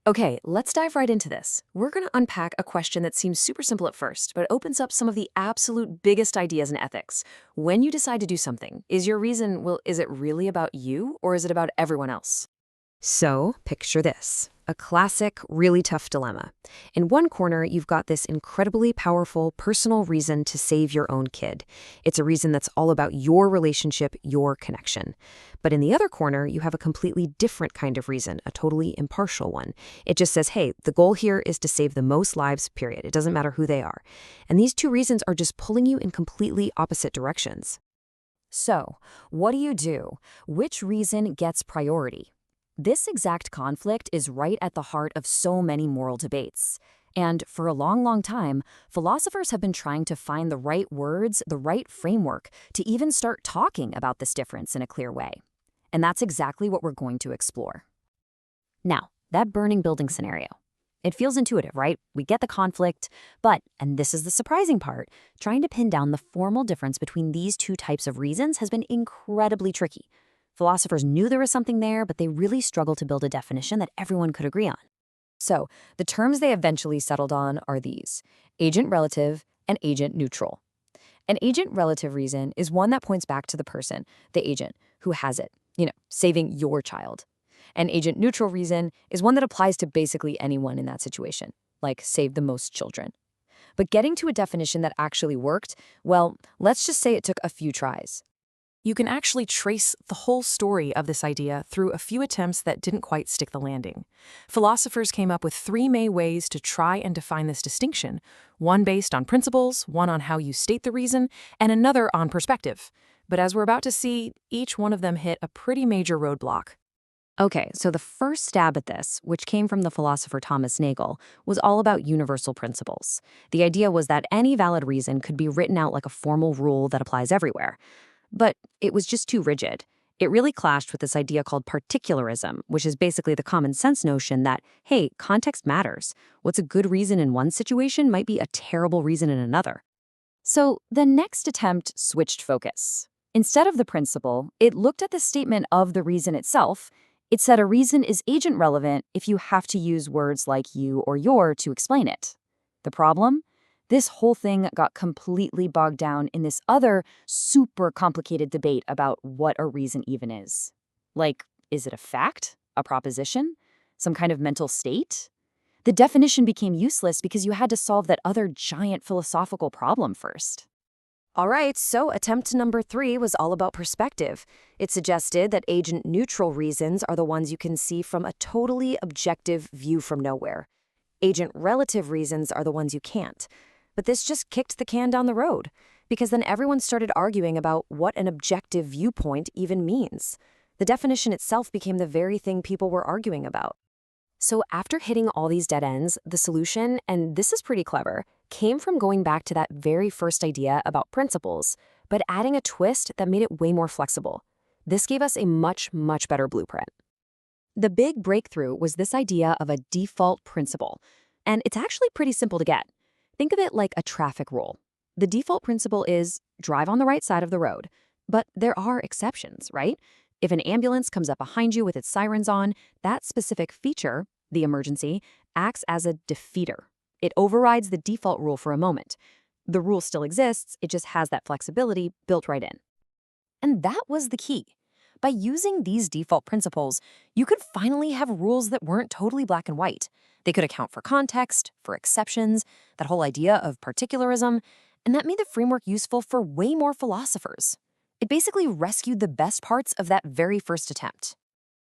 Okay, let's dive right into this. We're going to unpack a question that seems super simple at first, but opens up some of the absolute biggest ideas in ethics. When you decide to do something, is your reason, well, is it really about you or is it about everyone else? So, picture this. A classic, really tough dilemma. In one corner, you've got this incredibly powerful personal reason to save your own kid. It's a reason that's all about your relationship, your connection. But in the other corner, you have a completely different kind of reason, a totally impartial one. It just says, hey, the goal here is to save the most lives, period. It doesn't matter who they are. And these two reasons are just pulling you in completely opposite directions. So, what do you do? Which reason gets priority? This exact conflict is right at the heart of so many moral debates. And for a long, long time, philosophers have been trying to find the right words, the right framework, to even start talking about this difference in a clear way. And that's exactly what we're going to explore. Now, that burning building scenario. It feels intuitive, right? We get the conflict, but, and this is the surprising part, trying to pin down the formal difference between these two types of reasons has been incredibly tricky. Philosophers knew there was something there, but they really struggled to build a definition that everyone could agree on. So, the terms they eventually settled on are these: agent relative and agent neutral. An agent relative reason is one that points back to the person, the agent, who has it, saving your child. An agent neutral reason is one that applies to basically anyone in that situation, like save the most children. But getting to a definition that actually worked, well, let's just say it took a few tries. You can actually trace the whole story of this idea through a few attempts that didn't quite stick the landing. Philosophers came up with three main ways to try and define this distinction: one based on principles, one on how you state the reason, and another on perspective. But as we're about to see, each one of them hit a pretty major roadblock. Okay, so the first stab at this, which came from the philosopher Thomas Nagel, was all about universal principles. The idea was that any valid reason could be written out like a formal rule that applies everywhere. But it was just too rigid. It really clashed with this idea called particularism, which is basically the common sense notion that, hey, context matters. What's a good reason in one situation might be a terrible reason in another. So the next attempt switched focus. Instead of the principle, it looked at the statement of the reason itself. It said a reason is agent relevant if you have to use words like you or your to explain it. The problem? This whole thing got completely bogged down in this other super complicated debate about what a reason even is. Like, is it a fact? A proposition? Some kind of mental state? The definition became useless because you had to solve that other giant philosophical problem first. All right, so attempt number 3 was all about perspective. It suggested that agent-neutral reasons are the ones you can see from a totally objective view from nowhere. Agent-relative reasons are the ones you can't. But this just kicked the can down the road, because then everyone started arguing about what an objective viewpoint even means. The definition itself became the very thing people were arguing about. So after hitting all these dead ends, the solution, and this is pretty clever, came from going back to that very first idea about principles, but adding a twist that made it way more flexible. This gave us a much, much better blueprint. The big breakthrough was this idea of a default principle, and it's actually pretty simple to get. Think of it like a traffic rule. The default principle is drive on the right side of the road. But there are exceptions, right? If an ambulance comes up behind you with its sirens on, that specific feature, the emergency, acts as a defeater. It overrides the default rule for a moment. The rule still exists, it just has that flexibility built right in. And that was the key. By using these default principles, you could finally have rules that weren't totally black and white. They could account for context, for exceptions, that whole idea of particularism, and that made the framework useful for way more philosophers. It basically rescued the best parts of that very first attempt.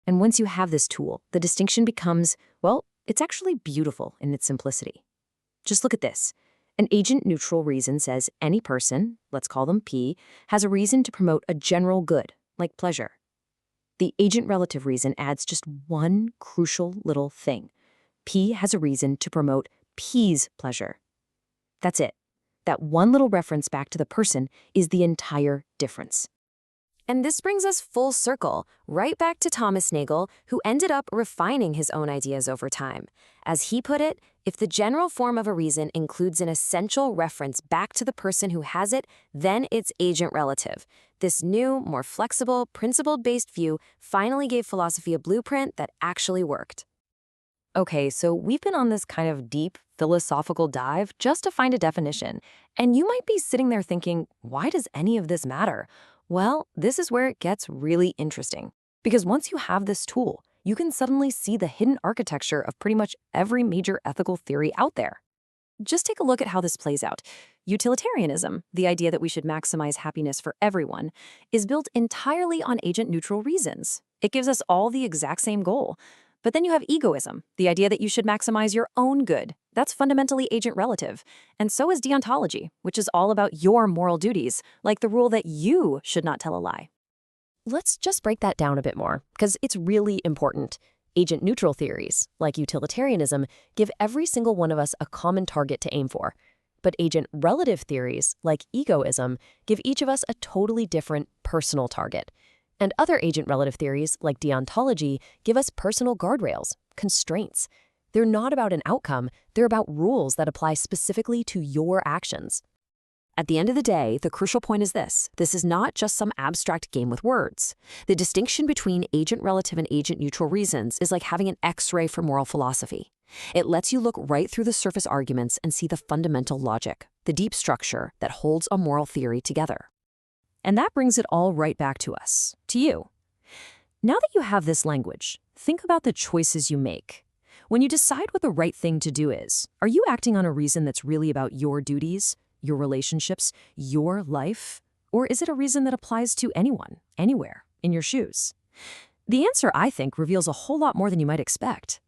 And once you have this tool, the distinction becomes, well, it's actually beautiful in its simplicity. Just look at this. An agent-neutral reason says any person, let's call them P, has a reason to promote a general good, like pleasure. The agent-relative reason adds just one crucial little thing. P has a reason to promote P's pleasure. That's it. That one little reference back to the person is the entire difference. And this brings us full circle, right back to Thomas Nagel, who ended up refining his own ideas over time. As he put it, if the general form of a reason includes an essential reference back to the person who has it, then it's agent relative. This new, more flexible, principle-based view finally gave philosophy a blueprint that actually worked. Okay, so we've been on this kind of deep philosophical dive just to find a definition. And you might be sitting there thinking, why does any of this matter? Well, this is where it gets really interesting. Because once you have this tool, you can suddenly see the hidden architecture of pretty much every major ethical theory out there. Just take a look at how this plays out. Utilitarianism, the idea that we should maximize happiness for everyone, is built entirely on agent-neutral reasons. It gives us all the exact same goal. But then you have egoism, the idea that you should maximize your own good. That's fundamentally agent-relative. And so is deontology, which is all about your moral duties, like the rule that you should not tell a lie. Let's just break that down a bit more, because it's really important. Agent-neutral theories, like utilitarianism, give every single one of us a common target to aim for. But agent-relative theories, like egoism, give each of us a totally different personal target. And other agent-relative theories, like deontology, give us personal guardrails, constraints. They're not about an outcome, they're about rules that apply specifically to your actions. At the end of the day, the crucial point is this. This is not just some abstract game with words. The distinction between agent-relative and agent-neutral reasons is like having an X-ray for moral philosophy. It lets you look right through the surface arguments and see the fundamental logic, the deep structure that holds a moral theory together. And that brings it all right back to us, to you. Now that you have this language, think about the choices you make. When you decide what the right thing to do is, are you acting on a reason that's really about your duties, your relationships, your life? Or is it a reason that applies to anyone, anywhere, in your shoes? The answer, I think, reveals a whole lot more than you might expect.